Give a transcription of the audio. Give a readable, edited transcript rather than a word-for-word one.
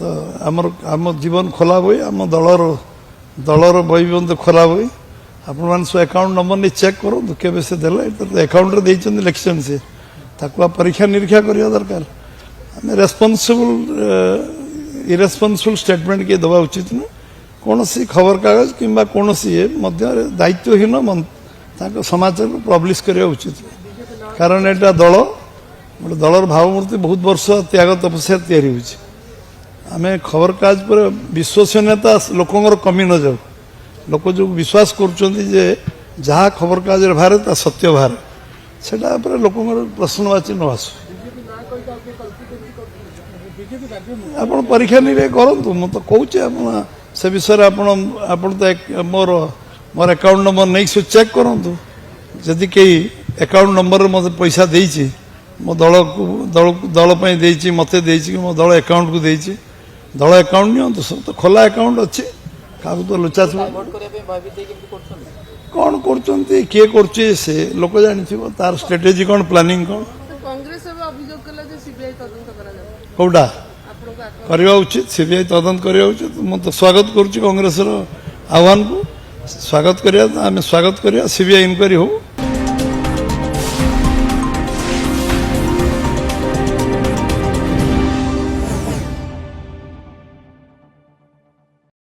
तो आम जीवन खोला बही आम दलर बही भी खोला बही आपण मैंने सब अकाउंट नंबर नहीं चेक करूँ केवे से देला अकाउंट लिखिं सी परीक्षा निरीक्षा करवा दरकार आम रेस्पॉन्सिबल इरेस्पॉन्सिबल स्टेटमेंट किए दवा उचित नुह कौन सी खबर कागज कि कौन ये दायित्वहीन समाचार को पब्लिश करवा उचित कारण यहाँ दल गोटे दलर भावमूर्ति बहुत वर्ष त्याग तपस्या तैयारी आम खबर कागज पर विश्वसनीयता लोकर कमी न जाऊ लोक जो विश्वास करुँचे जहाँ खबर कागज बाहर ता सत्य बाहर से लोक प्रश्नवाची न आसू आप परीक्षा निरीक्षा करूँ मुझे कहूँ से विषय आप मोर अकाउंट नंबर नहीं सब चेक करूँ जदि कहीं अकाउंट नंबर मत पैसा देती मो दल को दलपाई देती मत देती मो दल अकाउंट को देती दल अकाउंट नि सब तो खोला अकाउंट अच्छी क्या तो लुचा कौन कर किए कर से लोक जानी तार स्ट्रेटेजी कौन प्लानिंग कौन कौटा करवा उचित सीबीआई तदंत करवा उचित मुझे स्वागत करुँच कांग्रेस आह्वान को स्वागत करिया आम स्वागत करिया सीबीआई इनक्वारी हो